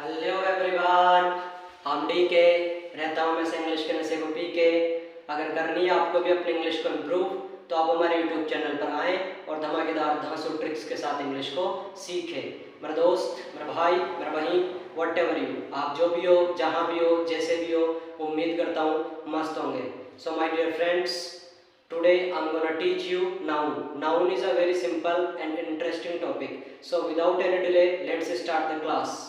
Hello everyone, हम D के रहता हूँ मैं से इंग्लिश के नशे को पी के। अगर करनी है आपको भी अपनी इंग्लिश को इम्प्रूव तो आप हमारे यूट्यूब चैनल पर आएँ और धमाकेदार धांसू ट्रिक्स के साथ इंग्लिश को सीखें। मेरा दोस्त, मेरा भाई, मेरा बहन, वट एवर यू, आप जो भी हो, जहाँ भी हो, जैसे भी हो, उम्मीद करता हूँ मस्त होंगे। So my dear friends, today I'm gonna teach you noun. Noun is a very simple and interesting topic. So without any delay, let's start the class.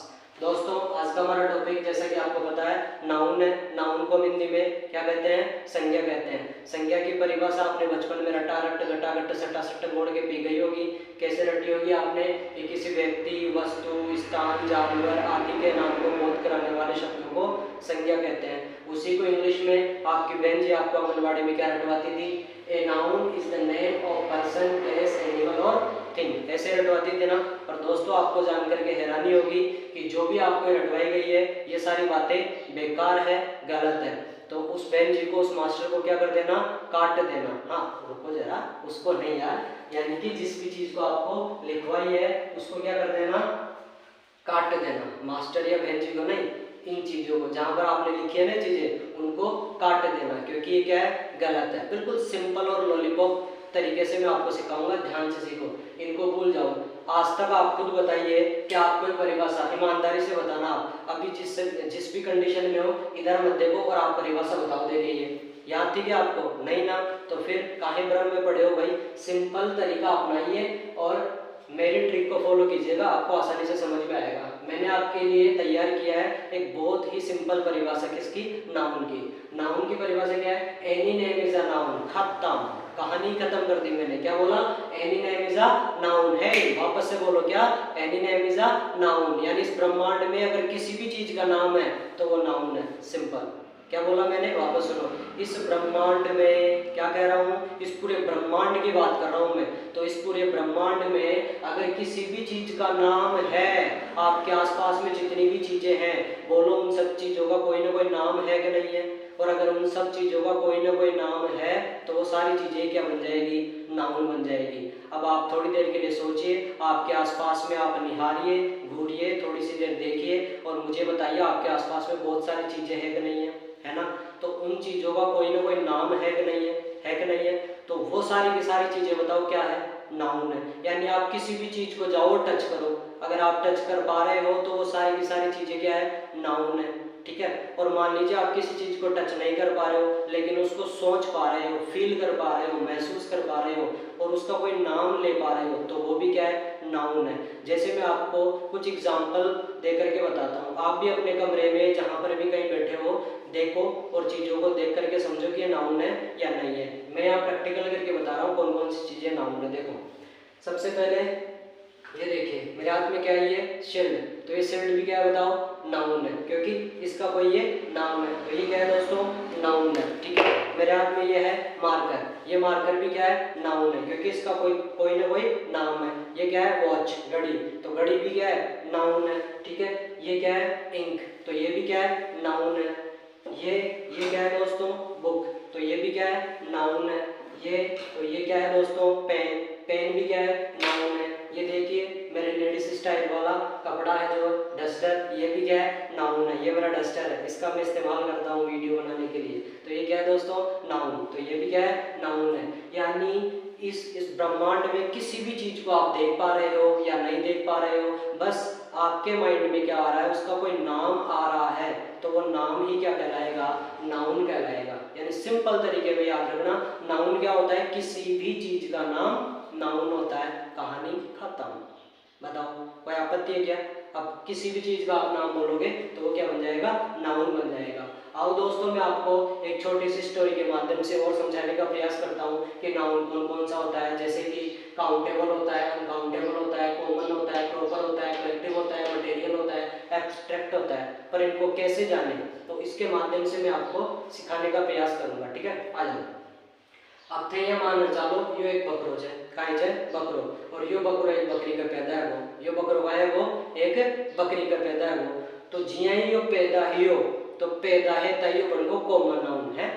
दोस्तों, आज का हमारा टॉपिक जैसा कि आपको पता है नाउन है। नाउन को हिंदी में क्या कहते हैं? संज्ञा कहते हैं। संज्ञा की परिभाषा आपने बचपन में रटा रट घटा घट सटा सट मोड़ के पी गई होगी। कैसे रटी होगी आपने? कि किसी व्यक्ति, वस्तु, स्थान, जानवर आदि के नाम को बोध कराने वाले शब्दों को संज्ञा कहते हैं। उसी को इंग्लिश में आपकी बहन जी आपको आंगनबाड़ी में क्या रटवाती थी? A noun is the name of person, place, animal और थिंग, ऐसे रटवाती थी ना। और दोस्तों, आपको जान करके हैरानी होगी कि जो भी आपको रटवाई गई है ये सारी बातें बेकार है, गलत है। तो उस बहन जी को, उस मास्टर को क्या कर देना? काट देना। हाँ रुको जरा, उसको नहीं यार, यानी कि जिस भी चीज को आपको लिखवाई है उसको क्या कर देना? काट देना। मास्टर या बहन जी को नहीं, इन चीजों को जहां पर आपने लिखी है ना चीजें उनको काट देना, क्योंकि ये क्या है? गलत है। बिल्कुल सिंपल और लॉलीपॉप तरीके से मैं आपको सिखाऊंगा, ध्यान से सीखो, इनको भूल जाओ। आज तक आप खुद बताइए कि आपको एक परिभाषा ईमानदारी से बताना, आप अभी जिस भी कंडीशन में हो इधर मत देखो और आप परिभाषा बताओ दे रही है, याद थी क्या आपको? नहीं ना, तो फिर काहे भ्रम में पड़े हो भाई? सिंपल तरीका अपनाइए और मेरी ट्रिक को फॉलो कीजिएगा, आपको आसानी से समझ में आएगा। मैंने आपके लिए तैयार किया है एक बहुत ही सिंपल परिभाषा, किसकी? नाउन की। नाउन की परिभाषा क्या है? Any name is a noun. खत्म, कहानी खत्म कर दी मैंने। क्या बोला? Any name is a noun है। वापस से बोलो, क्या? Any name is a noun, यानी इस ब्रह्मांड में अगर किसी भी चीज का नाम है तो वो नाउन है। सिंपल। क्या बोला मैंने? वापस सुनो, इस ब्रह्मांड में, क्या कह रहा हूँ? इस पूरे ब्रह्मांड की बात कर रहा हूँ मैं। तो इस पूरे ब्रह्मांड में अगर किसी भी चीज का नाम है, आपके आसपास में जितनी भी चीजें हैं, बोलो उन सब चीजों का कोई ना कोई नाम है कि नहीं है? और अगर उन सब चीजों का कोई ना कोई नाम है तो वो सारी चीजें क्या बन जाएगी? नाउन बन जाएगी। अब आप थोड़ी देर के लिए सोचिए, आपके आसपास में आप निहारिए, घूरिए, थोड़ी सी देर देखिए और मुझे बताइए आपके आसपास में बहुत सारी चीजें हैं कि नहीं है ना? तो उन चीजों का कोई ना कोई नाम है कि नहीं है कि नहीं है? तो वो सारी की सारी चीजें बताओ क्या है? नाउन है। यानी आप किसी भी चीज को जाओ टच करो, अगर आप टच कर पा रहे हो तो वो सारी की सारी चीजें क्या है? नाउन है। ठीक है। और मान लीजिए आप किसी चीज को टच नहीं कर पा रहे हो लेकिन उसको सोच पा रहे हो, फील कर पा रहे हो, महसूस कर पा रहे हो और उसका कोई नाम ले पा रहे हो, तो वो भी क्या है? नाउन है। जैसे मैं आपको कुछ एग्जाम्पल दे करके बताता हूँ, आप भी अपने कमरे में जहाँ पर भी कहीं बैठे हो देखो और चीजों को देख करके समझो कि ये नाउन है या नहीं है। मैं यहाँ प्रैक्टिकल करके बता रहा हूँ कौन कौन सी चीजें नाउन है। देखो, सबसे पहले ये देखिए मेरे हाथ में क्या है? ये शील्ड। तो ये शील्ड भी क्या है बताओ? नाउन है, क्योंकि इसका कोई ये नाम है। तो ये क्या है दोस्तों? नाउन है। ठीक है। मेरे हाथ में ये है मार्कर, ये मार्कर भी क्या है? नाउन है, क्योंकि इसका कोई ना कोई नाम है। ये क्या है? वॉच, घड़ी। तो घड़ी भी क्या है? नाउन है। ठीक है। ये क्या है? इंक। तो ये भी क्या है? नाउन है। ये क्या है दोस्तों? बुक। तो ये भी क्या है? नाउन है। ये क्या है दोस्तों? पेन। पेन भी क्या है? नाउन है। ये देखिए मेरे लेडीज स्टाइल वाला कपड़ा है जो डस्टर, ये भी क्या है? नाउन है। ये मेरा डस्टर है, इसका मैं इस्तेमाल करता हूँ वीडियो बनाने के लिए। तो ये क्या है दोस्तों? नाउन। तो ये भी क्या है? नाउन है। यानी इस ब्रह्मांड में किसी भी चीज को आप देख पा रहे हो या नहीं देख पा रहे हो, बस आपके माइंड में क्या आ रहा है? उसका कोई नाम आ रहा है तो वो नाम ही क्या कहलाएगा? नाउन कहलाएगा। यानी सिंपल तरीके में याद रखना, नाउन क्या होता है? किसी भी चीज का नाम नाउन होता है। कहानी खत्म। बताओ, कोई आपत्ति है क्या? अब किसी भी चीज का आप नाम बोलोगे तो वो क्या बन जाएगा? नाउन बन जाएगा। आओ दोस्तों, मैं आपको एक छोटी सी स्टोरी के माध्यम से और समझाने का प्रयास करता हूँ कि नाउन कौन कौन सा होता है। जैसे कि काउंटेबल होता है, अनकाउंटेबल होता है, कॉमन होता है, प्रॉपर होता है, कलेक्टिव होता है, मटेरियल होता है, एब्स्ट्रैक्ट होता है। पर इनको कैसे जाने, तो इसके माध्यम से मैं आपको सिखाने का प्रयास करूंगा। ठीक है, आ जाओ। अब थे ये मान चालो, यो एक बकरो है, काई है? बकरो। और यो बकरो एक बकरी का पैदा है वो, यो बकरो है वो एक बकरी का पैदा है वो। तो जिया ही यो पैदा हियो, तो पैदा है तयो बन गो कॉमन नाउन है।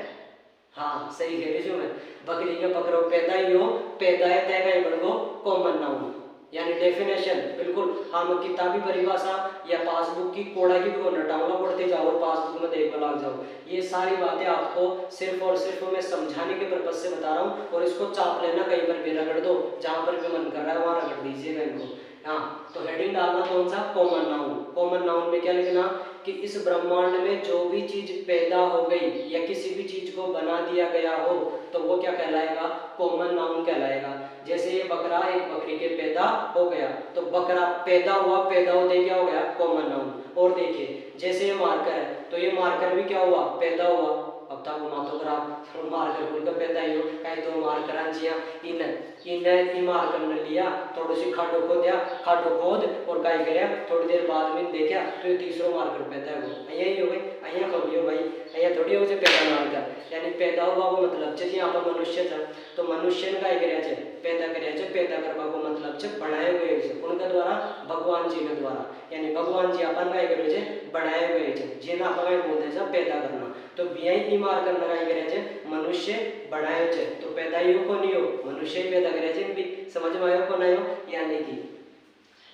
हाँ सही कह रही हूँ मैं, बकरी का बकरो पैदा ही हो, पैदा है तय बन गो कॉमन नाउन। यानी डेफिनेशन बिल्कुल हम किताबी परिभाषा या पासबुक की कोड़ा की भी नटावला पढ़ते जाओ और पासबुक में देखने लग जाओ। ये सारी बातें आपको सिर्फ और सिर्फ मैं समझाने के पर्पज से बता रहा हूँ, और इसको चाप लेना, कहीं पर भी रगड़ दो, जहाँ पर भी मन कर रहा है वहाँ रगड़ दीजिएगा इनको। हाँ, तो हेडिंग डालना कौन सा, कॉमन नाउन। कॉमन नाउन में क्या लिखना कि इस ब्रह्मांड में जो भी चीज पैदा हो गई या किसी भी चीज को बना दिया गया हो तो वो क्या कहलाएगा, कॉमन नाउन कहलाएगा। जैसे ये बकरा एक बकरी के पैदा हो गया तो बकरा पैदा हुआ, पैदा होते क्या हो गया, कॉमन नाउन। और देखिए जैसे ये मार्कर है तो ये मार्कर भी क्या हुआ, पैदा हुआ। अब तक मातो करा मार्कर बोल कर पैदा ही हो, कहीं तो मार्कर जिया इन मार्कर ने लिया, थोड़ी सी खाडो खोदिया, खाडो खोद और काय करे थोड़ी देर बाद में देखा तो ये तीसरो मार्कर पैदा हो, यही हो गई, अहिया खोलियो भाई, अहिया थोड़ी हो से पैदा मार्कर, यानी पैदा हुआ वो मतलब छे यहाँ पर मनुष्य था तो मनुष्य ने काय कर्या छे, पैदा कर्या छे। पैदा करवा को मतलब छे बनाए हुए छे, उनका द्वारा, भगवान जी के द्वारा, यानी भगवान जी अपन काय कर्यो छे, बनाए हुए छे, जेना अपन काय बोलते छे पैदा करना। तो बीआई मार्कर लगाई करे छे मनुष्य बनायो छे, तो पैदा ही को नहीं हो, मनुष्य ही पैदा करे छे। भी समझ में आयो को नहीं हो, यानी कि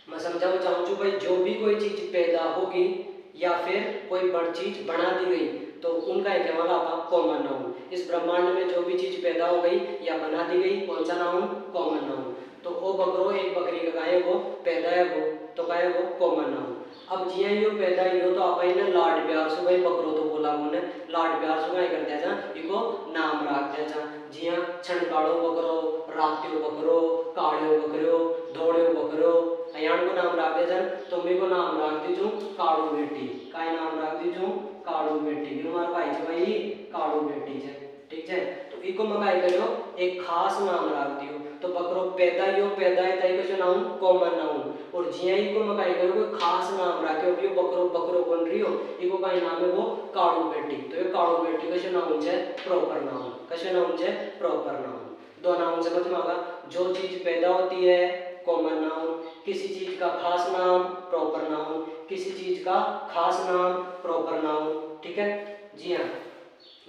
मैं समझाना चाहूँ छू भाई जो भी कोई चीज पैदा होगी या फिर कोई बड़ चीज बना दी गई तो उनका एक वाला आपका कॉमन नाउन। इस ब्रह्मांड में जो भी चीज पैदा हो गई या बना दी गई कौन सा नाउन, कॉमन नाउन। तो ओ बकरो एक बकरी का गाय वो पैदा है वो तो गाय वो कॉमन नाउन। अब जिया यो पैदा ही हो तो आप ने लाड प्यार से भाई बकरो तो बोला उन्होंने, लाड प्यार से गाय कर दिया जा, इको नाम रख दिया जा। जिया छणकाड़ो बकरो, रात्यो बकरो, काड़ियो बकरो, धोड़ियो बकरो, अयान को नाम रख दिया जा। तो मेरे को नाम रख दीजू काड़ू बेटी, काय नाम रख दीजू काड़ू बेटी, हमारे भाई से भाई काड़ू बेटी है, ठीक है। तो इको मगाई करो एक खास नाम रख दियो, तो बकरो पैदा ही हो, पैदा है तई को नाउन कॉमन नाउन। और जिया इको मगाई करो कोई खास नाम रखो, यो बकरो बकरो बन रही हो, इको का नाम है वो काड़ू बेटी, तो ये काड़ू बेटी कैसे नाउन है, प्रॉपर नाउन, कैसे नाउन है, प्रॉपर नाउन। दो नाउन समझ में आगा, जो चीज पैदा होती है कॉमन नाउन, किसी चीज का खास नाम प्रॉपर नाउन, किसी चीज का खास नाम प्रॉपर नाउन, ठीक है जी हाँ।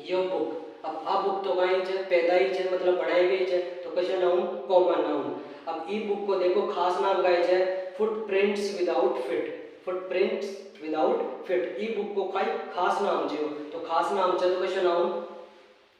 यो बुक, अब आ बुक तो कहीं है पैदा ही है मतलब बनाई गई है तो कैसे नाउन, कॉमन नाउन। अब ई बुक को देखो खास नाम गाय है footprints without fit, footprints without fit, ई बुक को खाई खास नाम जो तो खास नाम है तो कैसे नाउन,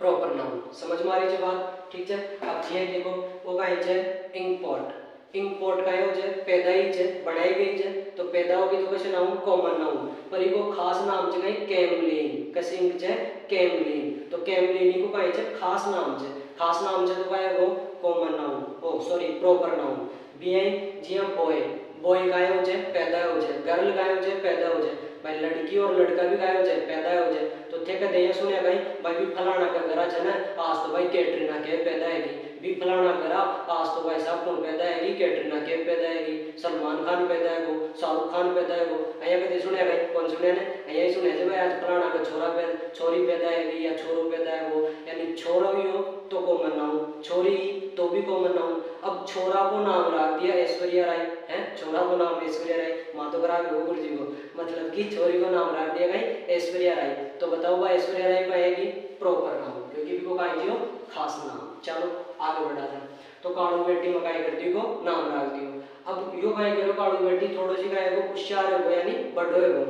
प्रॉपर नाउन। समझ में आ रही है बात, ठीक है। अब ये देखो वो गाय है इंक पॉट, इंक पॉट का है पैदा ही है बनाई गई है तो पैदा होगी तो कैसे नाउन, कॉमन नाउन। पर इको खास नाम है कहीं कैमलिन, कैसे इंक है कैमलिन, तो कैमलिन को कहीं है खास नाम है, खास नाम है तो क्या है वो कॉमन नाउन, ओ सॉरी प्रॉपर नाउन। बीआई जिया बॉय, बॉय का है पैदा हो जाए, गर्ल का है पैदा हो जाए, भाई लड़की और लड़का भी गाय हो जाए पैदा हो जाए तो थे कदे ये सुने भाई भी फलाना का घर है ना आज तो भाई कैटरीना के पैदा है, भी फलाना घर आज तो भाई साहब कौन पैदा है, कैटरीना के पैदा है, सलमान खान पैदा है वो, शाहरुख खान पैदा है वो, अया कदे सुने भाई कौन सुने ने, अया ही सुने भाई आज फलाना का छोरा पैदा, छोरी पैदा है या छोरो पैदा है वो, यानी छोरा भी हो तो कॉमन नाउन, छोरी तो भी कॉमन नाउन। अब छोरा को नाम रख दिया ऐश्वर्या राय है, छोरा को नाम ऐश्वर्या राय, मातो करा गुरु जी को, मतलब कि छोरी को नाम रख दिया गई ऐश्वर्या राय, तो बताओ भाई ऐश्वर्या राय पाएगी प्रॉपर नाउन क्योंकि भी को कहा दियो खास नाम। चलो आगे बढ़ा जाए, तो काड़ू बेटी मकाई कर दी को नाम रख दियो। अब यो काय करो काड़ू बेटी थोड़ी सी काय को होशियार है यानी बड़ो है,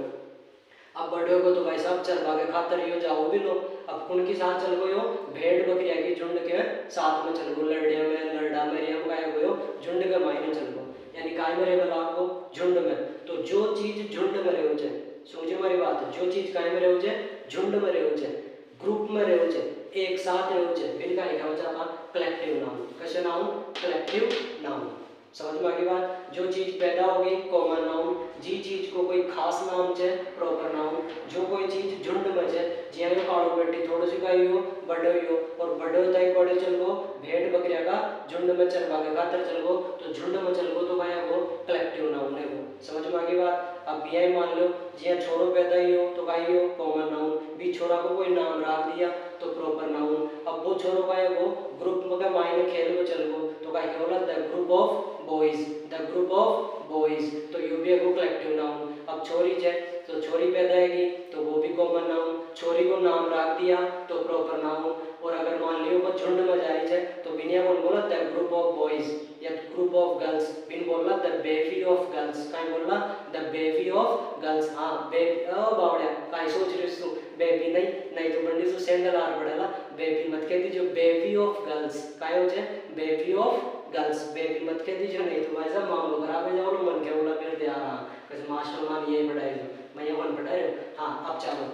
अब बड़े को तो भाई साहब चलवा के खातर यो जाओ भी लो, अब उनके साथ चल गो यो भेड़ बकरिया की झुंड के साथ में चल गो, लड़िया में लड़ा में रिया काय गयो झुंड के मायने चल गो, यानी काय में रहेगा आपको झुंड में। तो जो चीज झुंड में रहो जाए, समझे हमारी बात, जो चीज काय में रहो जाए, झुंड में रहो जाए, ग्रुप में रहो जाए, एक साथ रहो जाए, इनका लिखा हो जाता कलेक्टिव नाउन, कैसे नाउन, कलेक्टिव नाउन। समझ में आ गई बात, जो चीज पैदा हो गई कॉमन नाउन, जी चीज को कोई खास नाम है प्रॉपर नाउन, जो कोई चीज झुंड में है जिया काड़ो बेटी थोड़ी सी गाई हो बड़ो हो और बड़ो तय कोड़े चल गो, भेड़ बकरिया का झुंड में चलवा के खातर चल गो तो झुंड में चल गो तो गाया वो कलेक्टिव नाउन है वो। समझ में आ गई बात। अब बीआई मान लो जिया छोरो पैदा ही हो तो गाई हो कॉमन नाउन, भी छोरा को कोई नाम रख दिया तो प्रॉपर नाउन। अब वो छोरो का है वो ग्रुप में मायने खेल को चल गो तो गाय बोला the group of boys, the group of boys, तो यू भी है वो कलेक्टिव नाउन। अब छोरी है तो छोरी पैदा हैगी तो वो भी कॉमन नाउन, छोरी को नाम रख दिया तो प्रॉपर नाउन। और अगर मान लियो वो झुंड में जा रही है तो बिनिया कौन बोला द ग्रुप ऑफ बॉयज या ग्रुप ऑफ गर्ल्स, बिन बोलना द बेबी ऑफ गर्ल्स, काई बोलना द बेबी ऑफ गर्ल्स। हाँ बेबी बावड़िया काई सोच रही तू बेबी नहीं नहीं तो बंडी से सैंडल आर पड़ेला बेबी मत कह दीजिए बेबी ऑफ गर्ल्स काय हो जाए बेबी ऑफ गर्ल्स बेबी मत कह दीजिए नहीं तो वैसा मामलो खराब है जाओ मन क्या बोला फिर दे रहा कैसे मास्टर मान ये पढ़ाए मैं ये मन पढ़ाए। हाँ अब चलो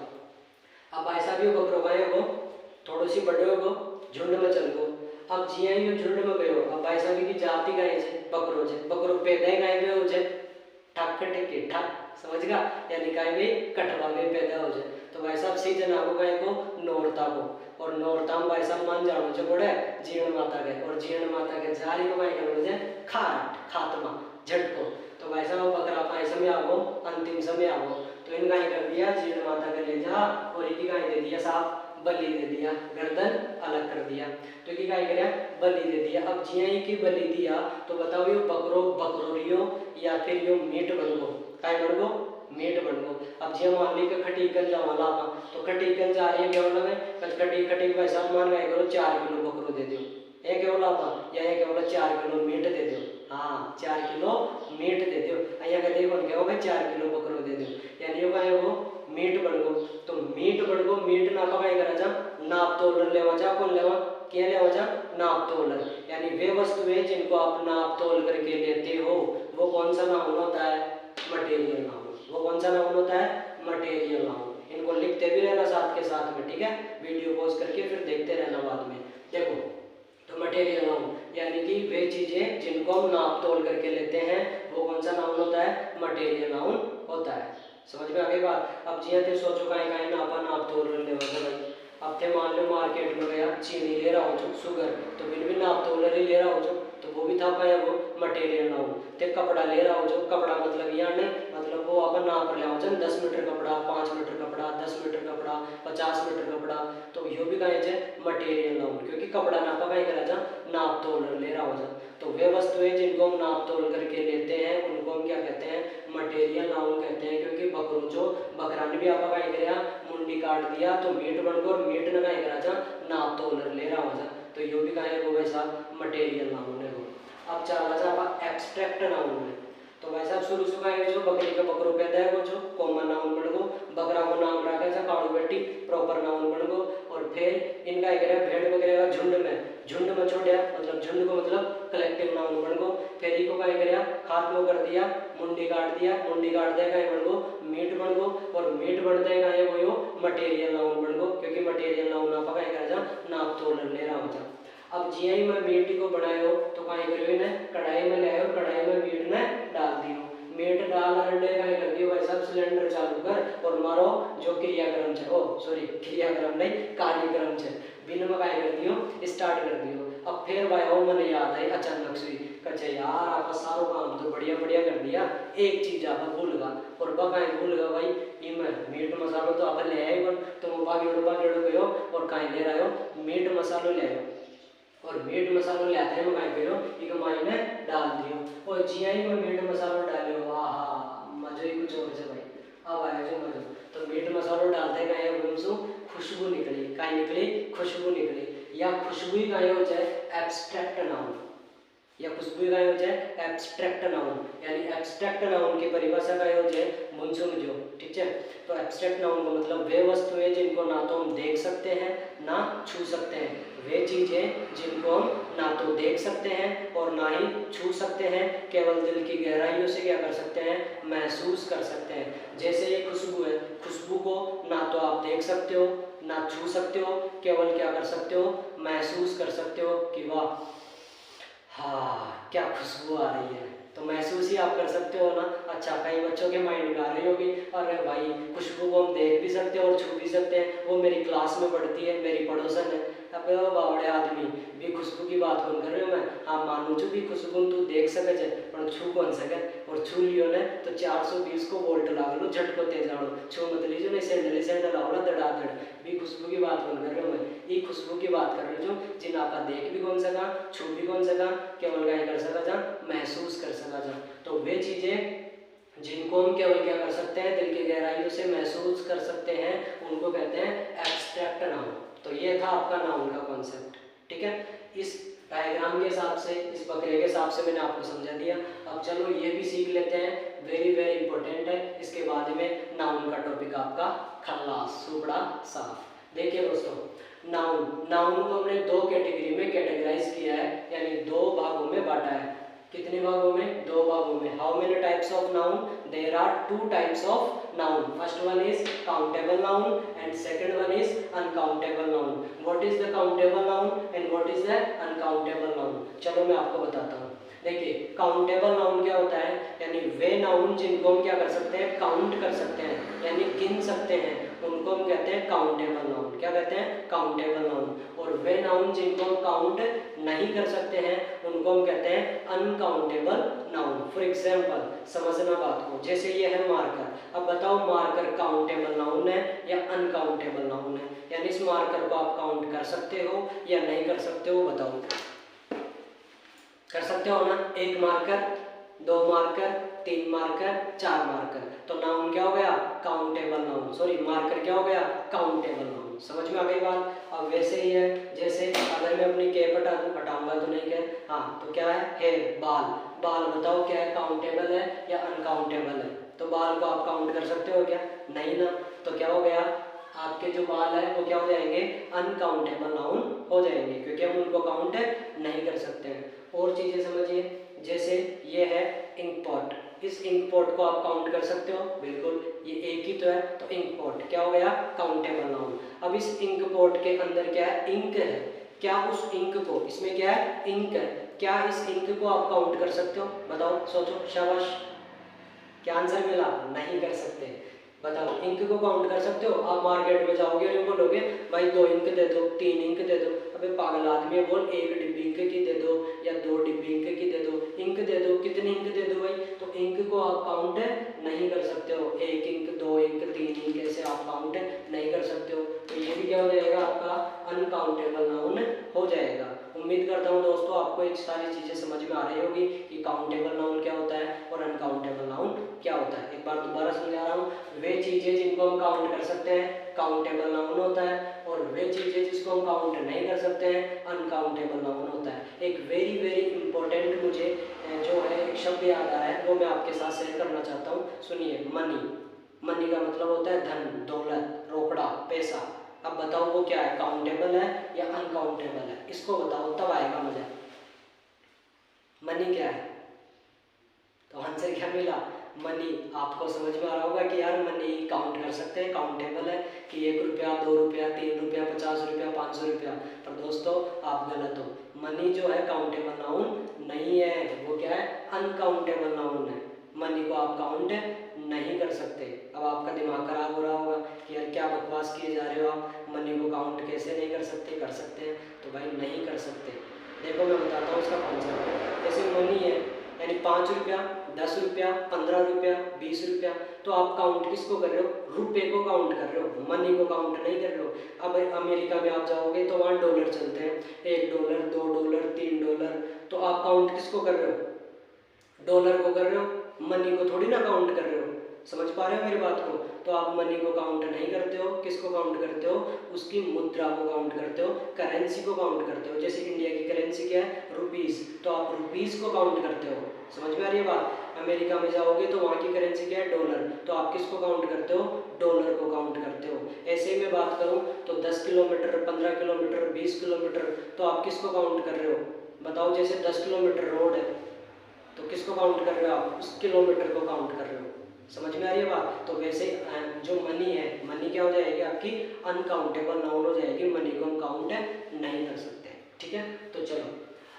अब ऐसा भी हो बकरो गाय हो थोड़ी सी बड़े हो झुंड में चल गो अब जिया ही झुंड में गयो अब ऐसा भी की जाति गाय छे बकरो पैदा गाय में हो जाए ठक टेके ठक समझ गया यानी गाय में कटवा में पैदा हो जाए तो वैसा सीजन आपको गाय को नौरता को और नौरता में वैसा मान जानो जो बड़े जीर्ण माता के और जीर्ण माता के जारी को गाय कर जाए खाट खात्मा झटको तो वैसा वो बकरा पाए समय आओ अंतिम समय आओ तो इन गाय कर दिया जीर्ण माता के ले जा और इनकी गाय दे दिया साफ बलि दे दिया गर्दन अलग कर दिया तो की गाय करे बलि दे दिया। अब जिया की बलि दिया तो बताओ यो बकरो बकरोरियो या फिर यो मीट बन गो काय बन गो मीट बन गो। अब जिया मान ली के खटी कल जा वाला तो खटी कल जा रही है क्या बोला मैं खटी खटी के पैसा मान गाय करो 4 किलो बकरो दे दो ये क्या बोला था या ये क्या बोला 4 किलो मीट दे दो। हाँ 4 किलो मीट दे दो अया कहते हैं क्या होगा 4 किलो बकरो दे दो यानी यो काय हो मीट बन गो तो मीट बन गो मीट ना पकाए करा जा नाप तोल लेवा जा कौन लेवा क्या लेवा जा नाप तोल यानी वे वस्तुएं जिनको आप नाप तोल करके लेते हो वो कौन सा नाउन होता है मटेरियल नाउन। वो कौन सा नाउन होता है मटेरियल नाउन। इनको लिखते भी रहना साथ के साथ में ठीक है वीडियो पॉज करके फिर देखते रहना बाद में। देखो तो मटेरियल नाउन यानी कि वे चीजें जिनको हम नाप तोल करके लेते हैं वो कौन सा नाउन होता है मटेरियल नाउन होता है। समझ में आ गई बात। अब जिया थे सोचो काहे काहे नापा नाप तोल ले भाई अब थे मान लो मार्केट में गया चीनी ले रहा हो शुगर तो बिन भी नाप तोल ले रहा हो तो वो भी था पाया वो मटेरियल नाउन। ते कपड़ा ले रहा हो जो कपड़ा मतलब यहाँ ने मतलब वो अपन नाप ले आओ 10 मीटर कपड़ा 5 मीटर कपड़ा 10 मीटर कपड़ा 50 मीटर कपड़ा तो यो भी कहे जाए मटेरियल नाउन क्योंकि कपड़ा नापा कहीं करा जा नाप तोल ले रहा हो जा तो वे वस्तुएं जिनको हम नाप तोल करके लेते हैं उनको हम क्या कहते हैं मटेरियल नाउन कहते हैं। क्योंकि बकरो जो बकरा ने भी आपका कहीं कराया मुंडी काट दिया तो मीट बन गया और मीट ने कहीं करा जा नाप तोल ले रहा हो जा तो यो भी कहे वो वैसा मटेरियल नाउन है वो। अब चला जा आप एब्स्ट्रैक्ट नाउन में तो वैसा शुरू से कहेंगे जो बकरी का बकरो पैदा है वो जो कॉमन नाउन बन गो बकरा को नाम रखा जा काड़ू बेटी प्रॉपर नाउन बन गो और फिर इनका एक भेड़ वगैरह का झुंड में छोड़ा मतलब झुंड को मतलब कलेक्टिव नाउन बन गो। फिर इको का एक खात्मा कर दिया मुंडी काट दिया बन गो मीट बन गो और मीट बनते का वो मटेरियल नाउन बन गो क्योंकि मटेरियल नाउन आप का कर जा नाप तोल ले रहा हो जा। अब जिया में मीट को बनायो तो कहीं करियो ने कढ़ाई में ले आयो कढ़ाई में मीट ने डाल दियो मीट डाल अंडे का कर दियो भाई सब सिलेंडर चालू कर और मारो जो क्रियाक्रम है ओ सॉरी क्रियाक्रम नहीं कार्यक्रम है बिन में काय कर दियो स्टार्ट कर दियो। अब फिर भाई ओ मन याद आई अचानक से कचे यार आप सारो काम तो बढ़िया बढ़िया कर दिया एक चीज आप भूल गया और बकाई भूल गया भाई इमें मीट मसालो तो आप ले आए तो बागी गयो और कहीं ले रहा हो मीट मसालो ले आयो और मीट मसालो लेते हैं मैं करो एक मायने डाल दियो और जिया ही में मीट मसालो डालियो आहा मजे ही कुछ और है भाई। अब आया जो मजा तो मीट मसालो डालते गए गुमसु खुशबू निकली काई निकली खुशबू निकली या खुशबू ही गाय हो जाए एब्स्ट्रैक्ट नाउन या खुशबू गाय हो जाए एब्स्ट्रैक्ट नाउन यानी एब्स्ट्रैक्ट नाउन की परिभाषा गाय हो जाए मुंसुम जो ठीक है। तो एब्स्ट्रैक्ट नाउन का मतलब वे वस्तुएं जिनको ना तो हम देख सकते हैं ना छू सकते हैं वे चीजें जिनको हम ना तो देख सकते हैं और ना ही छू सकते हैं केवल दिल की गहराइयों से क्या कर सकते हैं महसूस कर सकते हैं। जैसे ये खुशबू है खुशबू को ना तो आप देख सकते हो ना छू सकते हो केवल क्या कर सकते हो महसूस कर सकते हो कि वाह हाँ क्या खुशबू आ रही है तो महसूस ही आप कर सकते हो ना। अच्छा कई बच्चों के माइंड में आ रही होगी अरे भाई खुशबू को हम देख भी सकते हैं और छू भी सकते हैं वो मेरी क्लास में पढ़ती है मेरी पड़ोसन है। अब बावड़े आदमी भी खुशबू की बात कौन कर रहे हो मैं हाँ मानू छू भी खुशबू तू देख सके पर छू कौन सके और छू लियो ने तो 420 को वोल्ट लाग लो झटको तेज आड़ो छू मत लीजिए नहीं सैंडल आवड़ा धड़ाधड़ भी खुशबू की बात कौन कर रहे हो मैं ये खुशबू की बात कर रहे हो जो जिन आपका देख भी कौन सका छू भी कौन सका केवल गाय कर सका जा महसूस कर सका जा। तो वे चीजें जिनको हम केवल क्या कर सकते हैं दिल की गहराइयों से महसूस कर सकते हैं उनको कहते हैं एब्स्ट्रैक्ट नाउन। तो ये था आपका नाउन का कॉन्सेप्ट। ठीक है, इस डायग्राम के हिसाब से, इस बकरे के हिसाब से मैंने आपको समझा दिया। अब चलो ये भी सीख लेते हैं, वेरी वेरी इंपॉर्टेंट है। इसके बाद में नाउन का टॉपिक आपका खल्लास, सुपड़ा साफ। देखिए दोस्तों, नाउन को हमने दो कैटेगरी में कैटेगराइज किया है, यानी दो भागों में बांटा है। कितने भागों में? दो भागों में। How many types of noun? There are two types of noun. First one is countable noun and second one is uncountable noun. What is the countable noun and what is the uncountable noun? चलो मैं आपको बताता हूँ। देखिए, countable noun क्या होता है, यानी वे नाउन जिनको हम क्या कर सकते हैं, काउंट कर सकते हैं, यानी गिन सकते हैं, उनको हम कहते हैं काउंटेबल नाउन। क्या कहते हैं? Countable noun. और वे नाउन जिनको हम काउंट नहीं कर सकते हैं, उनको हम कहते हैं अनकाउंटेबल नाउन। फॉर एग्जाम्पल, समझना बात को, जैसे ये है मार्कर। अब बताओ, मार्कर काउंटेबल नाउन है या अनकाउंटेबल नाउन है? यानी इस मार्कर को आप काउंट कर सकते हो या नहीं कर सकते हो? बताओ। कर सकते हो ना? एक मार्कर, दो मार्कर, तीन मार्कर, चार मार्कर, तो नाउन क्या हो गया? Countable noun. सॉरी, मार्कर क्या हो गया? Countable noun. समझ में आ गई बात? अब वैसे ही है, जैसे अगर मैं अपनी कैप हटाऊंगा तो नहीं क्या, हाँ, तो क्या है? हेयर, बाल। बाल बताओ क्या है, काउंटेबल है या अनकाउंटेबल है? तो बाल को आप काउंट कर सकते हो क्या? नहीं ना। तो क्या हो गया, आपके जो बाल है वो क्या हो जाएंगे? अनकाउंटेबल नाउन हो जाएंगे, क्योंकि हम उनको काउंट नहीं कर सकते हैं। और चीजें समझिए, जैसे ये है इंक पॉट। इस इंक पॉट को आप काउंट कर सकते हो? बिल्कुल, ये एक ही तो है, तो इंक पॉट क्या हो गया? Countable noun. अब इस इंक पॉट के अंदर क्या है? इंक है। क्या उस इंक को, इसमें क्या है? इंक है, क्या इस इंक को आप काउंट कर सकते हो? बताओ, सोचो, शाबाश। क्या आंसर मिला? नहीं कर सकते। बताओ, इंक को काउंट कर सकते हो? आप मार्केट में जाओगे और बोलोगे भाई 2 इंक दे दो, 3 इंक दे दो। अबे पागल आदमी है, बोल 1 डिब्बी इंक की दे दो या 2 डिब्बी इंक की दे दो, इंक दे दो। कितनी इंक दे दो भाई? तो इंक को आप काउंट नहीं कर सकते हो। 1 इंक, 2 इंक, 3 इंक, ऐसे आप काउंट नहीं कर सकते हो। तो ये भी क्या हो जाएगा? आपका अनकाउंटेबल नाउन हो जाएगा। उम्मीद करता हूँ दोस्तों आपको एक सारी चीजें समझ में आ रही होगी कि काउंटेबल नाउन क्या होता है और अनकाउंटेबल नाउन क्या होता है। एक बार दोबारा समझा रहा हूँ, वे चीजें जिनको हम काउंट कर सकते हैं काउंटेबल नाउन होता है, और वे चीजें जिसको हम काउंट नहीं कर सकते हैं अनकाउंटेबल नाउन होता है। एक वेरी वेरी इंपॉर्टेंट मुझे जो है एक शब्द याद आ रहा है, वो मैं आपके साथ शेयर करना चाहता हूँ। सुनिए, मनी। मनी का मतलब होता है धन, दौलत, रोकड़ा, पैसा। अब बताओ वो क्या है, काउंटेबल है या अनकाउंटेबल है? इसको बताओ, तब आएगा मजा। मनी क्या है? तो आंसर क्या मिला? मनी। आपको समझ में आ रहा होगा कि यार मनी काउंट कर सकते हैं, काउंटेबल है कि 1 रुपया, 2 रुपया, 3 रुपया, 50 रुपया, 500 रुपया। पर दोस्तों आप गलत हो। मनी जो है काउंटेबल नाउन नहीं है, वो क्या है? अनकाउंटेबल नाउन है। मनी को आप काउंट नहीं कर सकते। अब आपका दिमाग खराब हो रहा होगा कि यार क्या बकवास किए जा रहे हो आप, मनी को काउंट कैसे नहीं कर सकते? कर सकते हैं। तो भाई नहीं कर सकते। देखो मैं बताता हूँ इसका कॉन्सेप्ट। जैसे मनी है, यानी 5 रुपया, 10 रुपया, 15 रुपया, 20 रुपया, तो आप काउंट किसको कर रहे हो? रुपए को काउंट कर रहे हो, मनी को काउंट नहीं कर रहे हो। अब अमेरिका में आप जाओगे तो वहाँ डॉलर चलते हैं, $1, $2, $3, तो आप काउंट किसको कर रहे हो? डॉलर को कर रहे हो, मनी को थोड़ी ना काउंट कर रहे हो। समझ पा रहे हो मेरी बात को? तो आप मनी को काउंट नहीं करते हो, किसको काउंट करते हो? उसकी मुद्रा को काउंट करते हो, करेंसी को काउंट करते हो। जैसे इंडिया की करेंसी क्या है? रुपीस, तो आप रुपीस को काउंट करते हो। समझ में आ रही है बात? अमेरिका में जाओगे तो वहाँ की करेंसी क्या है? डॉलर, तो आप किसको काउंट करते हो? डॉलर को काउंट करते हो। ऐसे ही मैं बात करूँ तो 10 किलोमीटर, 15 किलोमीटर, 20 किलोमीटर, तो आप किसको काउंट कर रहे हो? बताओ, जैसे 10 किलोमीटर रोड है तो किसको काउंट कर रहे हो आप? उस किलोमीटर को काउंट कर रहे हो। समझ में आ रही है बात? तो वैसे जो मनी है, मनी क्या हो जाएगी? आपकी अनकाउंटेबल नाउन हो जाएगी। मनी को हम काउंट नहीं कर सकते। ठीक है, तो चलो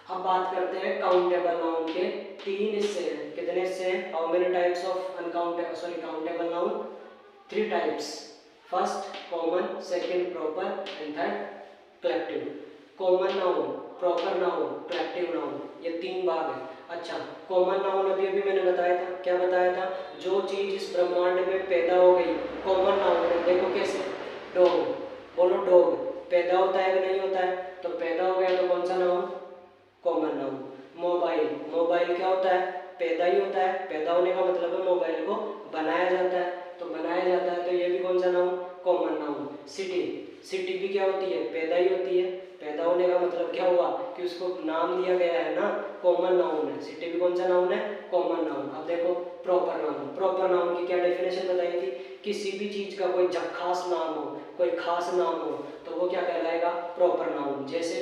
अब बात करते हैं काउंटेबल नाउन के 3 हिस्से हैं। कितने हिस्से हैं? How many types of countable noun? 3 types. First common, second proper and third collective. Common noun, proper noun, collective noun, ये 3 भाग है। अच्छा, कॉमन नाउन अभी अभी मैंने बताया था। क्या बताया था? जो चीज इस ब्रह्मांड में पैदा हो गई, कॉमन नाउन है। देखो कैसे, डॉग, बोलो डॉग पैदा होता है कि नहीं होता है? तो पैदा हो गया तो कौन सा noun? Common noun. Mobile, mobile क्या होता है? पैदा ही होता है। पैदा होने का मतलब है मोबाइल को बनाया जाता है, तो बनाया जाता है, तो ये भी कौन सा noun? Common noun. City, city भी क्या होती है, पैदा ही होती है। पैदा होने का मतलब क्या हुआ कि उसको नाम दिया गया है ना, कॉमन नाउन है। सिटी भी कौन सा नाउन है, कॉमन नाउन। अब देखो प्रॉपर नाउन, प्रॉपर नाउन की क्या डेफिनेशन बताई थी, किसी भी चीज का कोई खास नाम हो, कोई खास नाम हो तो वो क्या कहलाएगा, प्रॉपर नाउन। जैसे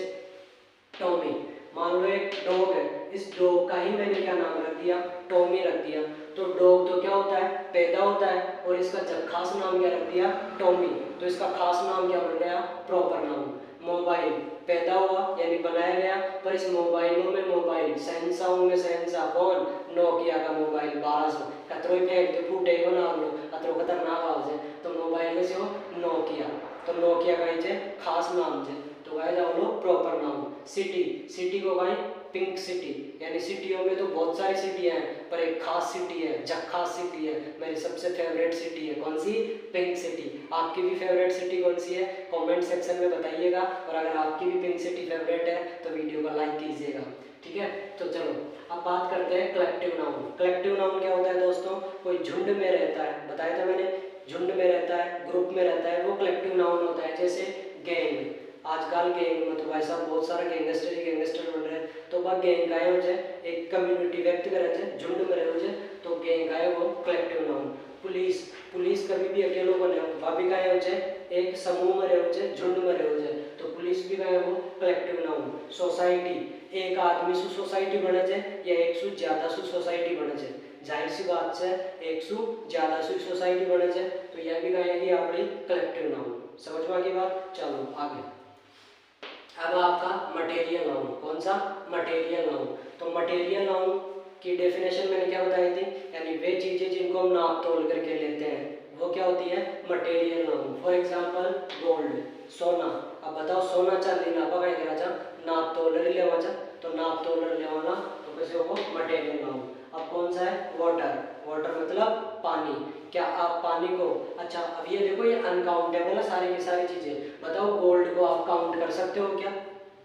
टॉमी, मान लो एक डॉग है, इस डॉग का ही मैंने क्या नाम रख दिया, टॉमी रख दिया। तो डॉग तो क्या होता है, पैदा होता है, और इसका खास नाम क्या रख दिया, टॉमी, तो इसका खास नाम क्या बन गया, प्रॉपर नाउन। मोबाइल पैदा हुआ यानी बनाया गया, पर इस मोबाइलों में मोबाइल, शहंशाहों में शहंशाह कौन, नोकिया का मोबाइल 1200, कतरो फेंक दो फूटे को नाम लो, कतरो खतरनाक आवाज है, तो मोबाइल में से हो नोकिया, तो नोकिया का ही खास नाम है, तो वह जाओ लो प्रॉपर नाउन। सिटी, सिटी को भाई पिंक सिटी, यानी सिटियों में तो बहुत सारी सिटी हैं, पर एक खास सिटी है, खास सिटी है, मेरी सबसे फेवरेट सिटी है, कौन सी, पिंक सिटी। आपकी भी फेवरेट सिटी कौन सी है, कमेंट सेक्शन में बताइएगा, और अगर आपकी भी पिंक सिटी फेवरेट है तो वीडियो को लाइक कीजिएगा, ठीक है। तो चलो अब बात करते हैं कलेक्टिव नाउन। कलेक्टिव नाउन क्या होता है दोस्तों, कोई झुंड में रहता है, बताया था मैंने, झुंड में रहता है, ग्रुप में रहता है, वो कलेक्टिव नाउन होता है। जैसे गैंग, आजकल गैंग मतलब भाई साहब बहुत सारा गैंगस्टर बन रहे हैं, तो वह गैंग का हो जाए, एक कम्युनिटी व्यक्त करे जाए, झुंड में रहे हो जाए, तो गैंग का है वो कलेक्टिव नाउन। पुलिस, पुलिस कभी भी अकेलो बने हो, वह भी का हो जाए, एक समूह में रहे हो जाए, झुंड में रहे हो जाए, तो पुलिस भी का है वो कलेक्टिव नाउन। सोसाइटी, एक आदमी सु सोसाइटी बने जाए या एक सु ज्यादा सु सोसाइटी बने जाए, जाहिर सी बात है एक सु ज्यादा सु सोसाइटी बने जाए, तो यह भी कहेगी आपकी कलेक्टिव नाउन। समझ में आ गई बात, चलो आगे। अब आपका मटेरियल नाउन, कौन सा, मटेरियल नाउन। तो मटेरियल नाउन की डेफिनेशन मैंने क्या बताई थी, यानी वे चीजें जिनको हम नाप तोल करके लेते हैं वो क्या होती है, material noun. For example gold, सोना। अब बताओ सोना चांदी नापा कहीं राजा, नाप तोलर लेवा जा, तो नाप तोलर लेवाना तो कैसे होगा, मटेरियल नाउन। अब कौन सा है, वाटर, वाटर मतलब पानी। क्या आप पानी को, अच्छा अब ये देखो ये अनकाउंटेबल है सारी की सारी चीजें, बताओ गोल्ड को आप काउंट कर सकते हो क्या,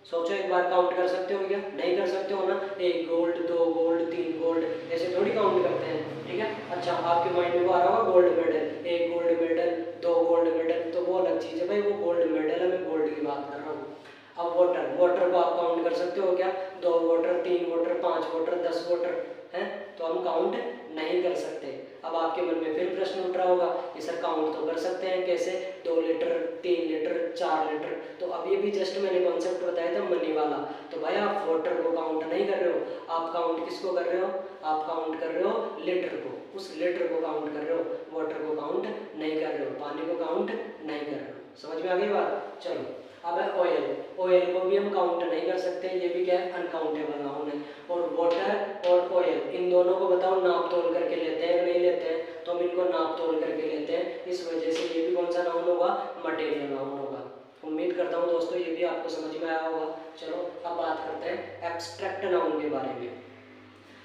सोचो एक बार, काउंट कर सकते हो क्या, नहीं कर सकते हो ना, एक गोल्ड, दो गोल्ड, तीन गोल्ड, ऐसे थोड़ी काउंट करते हैं, ठीक है। अच्छा आपके माइंड में आ रहा होगा गोल्ड मेडल, एक गोल्ड मेडल, दो गोल्ड मेडल, तो वो अलग चीज है भाई, वो गोल्ड मेडल है, मैं गोल्ड की बात कर रहा हूँ। अब वाटर, वाटर को आप काउंट कर सकते हो क्या, दो वाटर, तीन वाटर, पांच वाटर, 10 वाटर है, तो हम काउंट नहीं कर सकते। अब आपके मन में फिर प्रश्न उठ रहा होगा कि सर काउंट तो कर सकते हैं कैसे, 2 लीटर, 3 लीटर, 4 लीटर, तो अब ये भी जस्ट मैंने कॉन्सेप्ट बताया था मनी वाला। तो भाई आप वाटर को काउंट नहीं कर रहे हो, आप काउंट किसको कर रहे हो, आप काउंट कर रहे हो लीटर को, उस लीटर को काउंट कर रहे हो, वाटर को काउंट नहीं कर रहे हो, पानी को काउंट नहीं कर रहे हो। समझ में आ गई बात, चलो। अब है ऑयल, ऑयल को भी हम काउंट नहीं कर सकते, ये भी क्या है, अनकाउंटेबल नाउन है। और वाटर और ऑयल, इन दोनों को बताओ नाप तोल करके लेते हैं नहीं लेते हैं, तो हम इनको नाप तोल करके लेते हैं, इस वजह से ये भी कौन सा नाउन होगा, मटेरियल नाउन होगा। उम्मीद करता हूँ दोस्तों ये भी आपको समझ में आया होगा। चलो अब बात करते हैं एब्स्ट्रैक्ट नाउन के बारे में।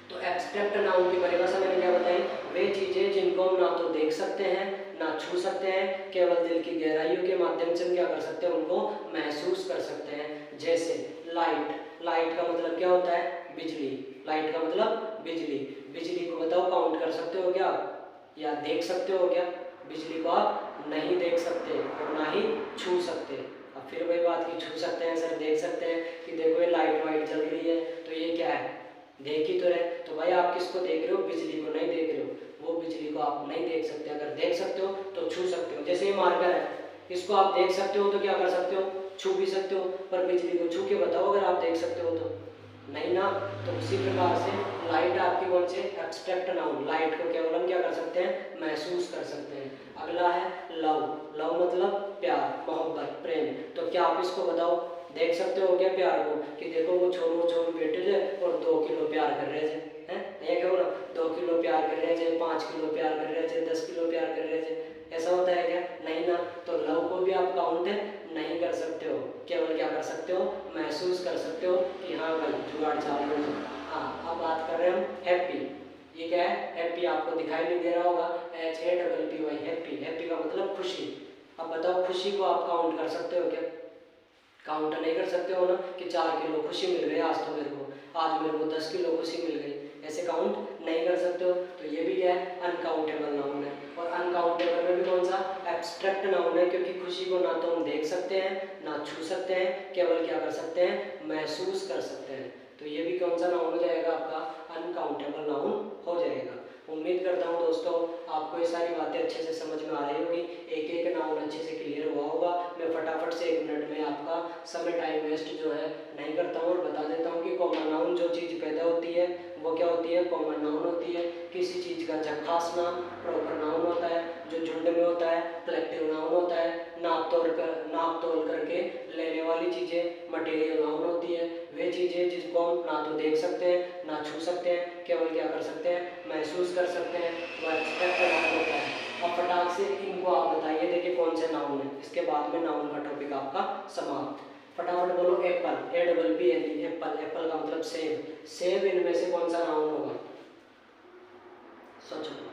तो एब्स्ट्रैक्ट नाउन की परिभाषा मैंने क्या बताई, वे चीजें जिनको हम ना तो देख सकते हैं ना छू सकते हैं, केवल दिल की गहराइयों के माध्यम से हम क्या कर सकते हैं, उनको महसूस कर सकते हैं। जैसे लाइट, लाइट का मतलब क्या होता है, बिजली, लाइट का मतलब बिजली। बिजली को बताओ काउंट कर सकते हो क्या या देख सकते हो क्या, बिजली को आप नहीं देख सकते और ना ही छू सकते। अब फिर वही बात की छू सकते हैं सर, देख सकते हैं कि देखो ये लाइट वाइट जल रही है, तो ये क्या है, देख ही तो रहे, तो भाई आप किसको देख रहे हो, बिजली को नहीं देख रहे हो, वो बिजली को आप नहीं देख सकते। अगर देख सकते हो तो छू सकते हो, जैसे ये मार्कर है, इसको आप देख सकते हो तो क्या कर सकते हो, छू भी सकते हो, पर बिजली को छू के बताओ अगर आप देख सकते हो तो नहीं ना। तो उसी प्रकार से लाइट आपकी कौन से, एब्स्ट्रैक्ट नाउन, लाइट को केवल हम क्या कर सकते हैं, महसूस कर सकते हैं। अगला है लव, लव मतलब प्यार, मोहब्बत, प्रेम। तो क्या आप इसको बताओ देख सकते हो क्या प्यार को, कि देखो वो छोरो छोरी बैठे थे और 2 किलो प्यार कर रहे थे, हैं ये क्यों ना, 2 किलो प्यार कर रहे थे, 5 किलो प्यार कर रहे थे, 10 किलो प्यार कर रहे थे, ऐसा होता है क्या, नहीं ना। तो लव को भी आप काउंट नहीं कर सकते हो, केवल क्या कर सकते हो, महसूस कर सकते हो कि हाँ भाई जुगाड़ चालू है। हाँ अब बात कर रहे हैं हम हैप्पी, ये क्या है, हैप्पी आपको दिखाई नहीं दे रहा होगा, HAPPY, हैप्पी, हैप्पी का मतलब खुशी। अब बताओ खुशी को आप काउंट कर सकते हो क्या, काउंट नहीं कर सकते हो ना, कि 4 किलो खुशी मिल गई आज तो मेरे को, आज मेरे को 10 किलो खुशी मिल गई, ऐसे काउंट नहीं कर सकते हो। तो ये भी क्या है, अनकाउंटेबल नाउन है। और अनकाउंटेबल में भी कौन सा एब्स्ट्रैक्ट नाउन है, क्योंकि खुशी को ना तो हम देख सकते हैं ना छू सकते हैं, केवल क्या कर सकते हैं, महसूस कर सकते हैं। तो ये भी कौन सा नाउन हो जाएगा, आपका अनकाउंटेबल नाउन हो जाएगा। उम्मीद करता हूँ दोस्तों आपको ये सारी बातें अच्छे से समझ में आ रही होगी, एक एक नाउन अच्छे से क्लियर हुआ होगा। मैं फटाफट से 1 मिनट में आपका समय टाइम वेस्ट जो है नहीं करता हूँ और बता देता हूँ कि कॉमन नाउन जो चीज़ पैदा होती है वो क्या होती है, कॉमन नाउन होती है। किसी चीज़ का खास नाम प्रॉपर नाउन होता है, जो झुंड में होता है कलेक्टिव नाउन होता है। नाप तोल करके लेने वाली चीज़ें मटेरियल नाउन होती है। वे चीज़ें जिसको हम ना तो देख सकते हैं ना छू सकते हैं, केवल क्या कर सकते हैं, महसूस कर सकते हैं, वह एब्स्ट्रैक्ट नाउन होता है। अब फटाक से इनको आप बताइए, देखिए कौन से नाउन है, इसके बाद में नाउन का टॉपिक आपका समाप्त। फटाफट बोलो एप्पल, APPLE, एप्पल। एप्पल का मतलब सेब। सेब इनमें से कौन सा नाउन होगा, सोचो।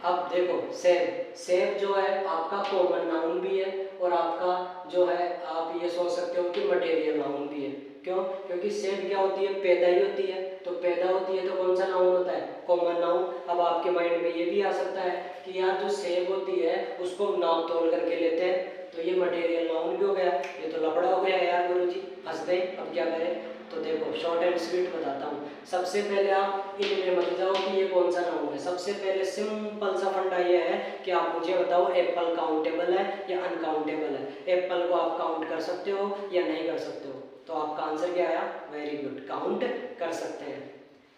अब देखो सेब जो है आपका कॉमन नाउन भी है और आपका जो है आप ये सोच सकते हो कि मटेरियल नाउन भी है। क्यों? क्योंकि सेब क्या होती है, पैदा ही होती है। तो पैदा होती है तो कौन सा नाउन होता है, कॉमन नाउन। अब आपके माइंड में ये भी आ सकता है कि यार जो सेब होती है उसको हम नाप तोल करके लेते हैं, तो ये मटेरियल नाउन भी हो गया, ये तो लफड़ा हो गया यार गुरुजी, फंस गए, अब क्या करें। तो देखो शॉर्ट एंड स्वीट बताता हूँ। सबसे पहले आप इनमें मत जाओ कि ये कौन सा नाउन है। सबसे पहले सिंपल सा फंडा ये है कि आप मुझे बताओ एप्पल काउंटेबल है या अनकाउंटेबल है। एप्पल को आप काउंट कर सकते हो या नहीं कर सकते हो, तो आपका आंसर क्या आया, वेरी गुड, काउंट कर सकते हैं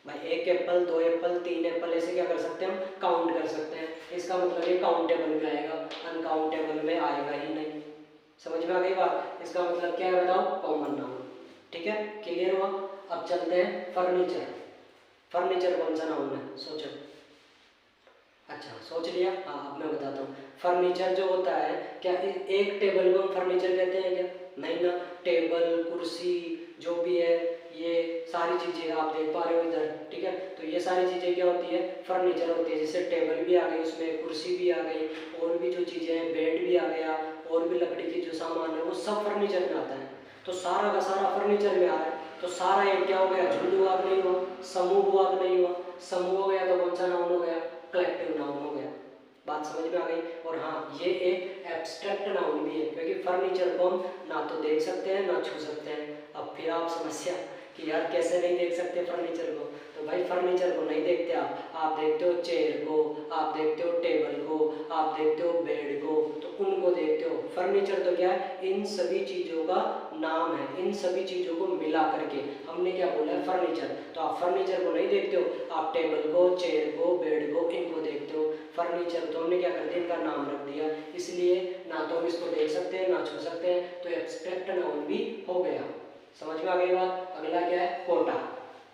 भाई। 1 एप्पल, 2 एप्पल, 3 एप्पल, ऐसे क्या कर सकते हैं हम, काउंट कर सकते हैं। इसका मतलब ये काउंटेबल में आएगा, अनकाउंटेबल में आएगा ही नहीं। समझ में आ गई बात? इसका मतलब क्या है बताओ, कॉमन नाउन। ठीक है, क्लियर हुआ? अब चलते हैं फर्नीचर। फर्नीचर कौन सा नाउन है, सोचो। अच्छा सोच लिया, हाँ अब मैं बताता हूँ। फर्नीचर जो होता है, क्या एक टेबल को हम फर्नीचर कहते हैं क्या, नहीं ना। टेबल कुर्सी जो भी है, ये सारी चीज़ें आप देख पा रहे हो इधर, ठीक है। तो ये सारी चीज़ें क्या होती है, फर्नीचर होती है। जैसे टेबल भी आ गई उसमें, कुर्सी भी आ गई, और भी जो चीज़ें हैं, बेड भी आ गया, और भी लकड़ी के जो सामान है वो सब फर्नीचर में आता है। तो सारा का सारा फर्नीचर में आ रहा है, तो सारा एक क्या हो गया, झुंड हुआ कि नहीं हुआ, समूह हुआ कि नहीं हुआ। समूह हो गया तो कौन सा नाउन हो गया, कलेक्टिव नाउन हो गया। बात समझ में आ गई? और हाँ ये एक एब्स्ट्रैक्ट नाउन भी है, क्योंकि फर्नीचर को हम ना तो देख सकते हैं ना छू सकते हैं। अब फिर आप समस्या कि यार कैसे नहीं देख सकते फर्नीचर को, तो भाई फर्नीचर को नहीं देखते आप देखते हो चेयर को, आप देखते हो टेबल को, आप देखते हो बेड को, तो उनको देखते हो। फर्नीचर तो क्या है, इन सभी चीज़ों का नाम है, इन सभी चीज़ों को मिला करके हमने क्या बोला है, फर्नीचर। तो आप फर्नीचर को नहीं देखते हो, आप टेबल को, चेयर को, बेड को, इनको देखते हो। फर्नीचर तो हमने क्या कर दिया, इनका नाम रख दिया, इसलिए ना तो हम इसको देख सकते हैं ना छू सकते हैं, तो एब्स्ट्रैक्ट नाउन भी हो गया। समझ में आ गई बात? अगला क्या है, कोटा।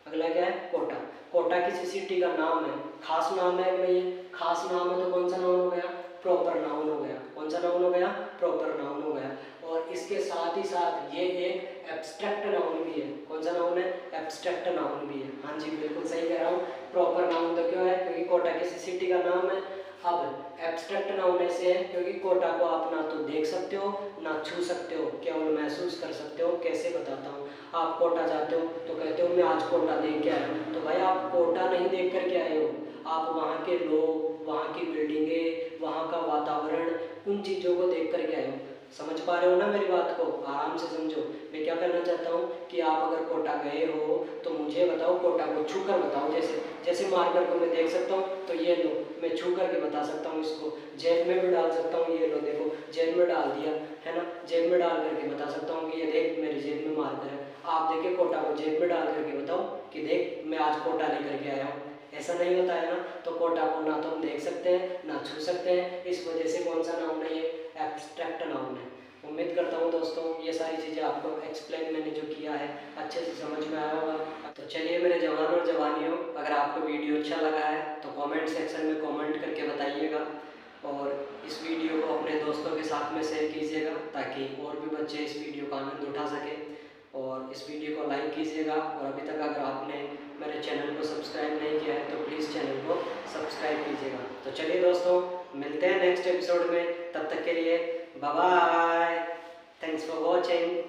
अगला क्या है, कोटा। कोटा किसी सिटी का नाम है, खास नाम है भाई, खास नाम है तो कौन सा नाउन हो गया, प्रॉपर नाउन हो गया। कौन सा नाउन हो गया, प्रॉपर नाउन हो गया। और इसके साथ ही साथ ये एक एब्स्ट्रैक्ट नाउन भी है। कौन सा नाउन है, एब्स्ट्रैक्ट नाउन भी है। हाँ जी बिल्कुल सही कह रहा हूँ। प्रॉपर नाउन तो क्यों है, क्योंकि कोटा किसी सिटी का नाम है। अब एब्स्ट्रैक्ट नाउन ऐसे है क्योंकि कोटा को आप ना तो देख सकते हो ना छू सकते हो, केवल महसूस कर सकते हो। कैसे बताता हूँ। आप कोटा जाते हो तो कहते हो मैं आज कोटा देख के आया हूँ, तो भाई आप कोटा नहीं देख कर के आए हो, आप वहाँ के लोग, वहाँ की बिल्डिंगें, वहाँ का वातावरण, उन चीज़ों को देख कर के आए हो। समझ पा रहे हो ना मेरी बात को? आराम से समझो। मैं क्या कहना चाहता हूँ कि आप अगर कोटा गए हो तो मुझे बताओ, कोटा को छू कर बताओ। जैसे जैसे मार्कर को मैं देख सकता हूँ तो ये लो, मैं छू करके बता सकता हूँ। इसको जेब में भी डाल सकता हूँ, ये लो देखो जेब में डाल दिया है ना, जेब में डाल करके बता सकता हूँ कि ये देख मेरी जेब में मार्कर है। आप देखिए कोटा को जेब में डाल करके बताओ कि देख मैं आज कोटा लेकर के आया हूँ। ऐसा नहीं होता है ना। तो कोटा को ना तो हम देख सकते हैं ना छू सकते हैं, इस वजह से कौन सा नाउन है, ये एब्स्ट्रैक्ट नाउन है। उम्मीद करता हूँ दोस्तों ये सारी चीज़ें आपको एक्सप्लेन मैंने जो किया है अच्छे से समझ में आया होगा। तो चलिए मेरे जवान और जवानियों, अगर आपको वीडियो अच्छा लगा है तो कमेंट सेक्शन में कमेंट करके बताइएगा, और इस वीडियो को अपने दोस्तों के साथ में शेयर कीजिएगा ताकि और भी बच्चे इस वीडियो का आनंद उठा सकें। और इस वीडियो को लाइक कीजिएगा, और अभी तक अगर आपने मेरे चैनल को सब्सक्राइब नहीं किया है तो प्लीज़ चैनल को सब्सक्राइब कीजिएगा। तो चलिए दोस्तों मिलते हैं नेक्स्ट एपिसोड में, तब तक के लिए bye bye, thanks for watching.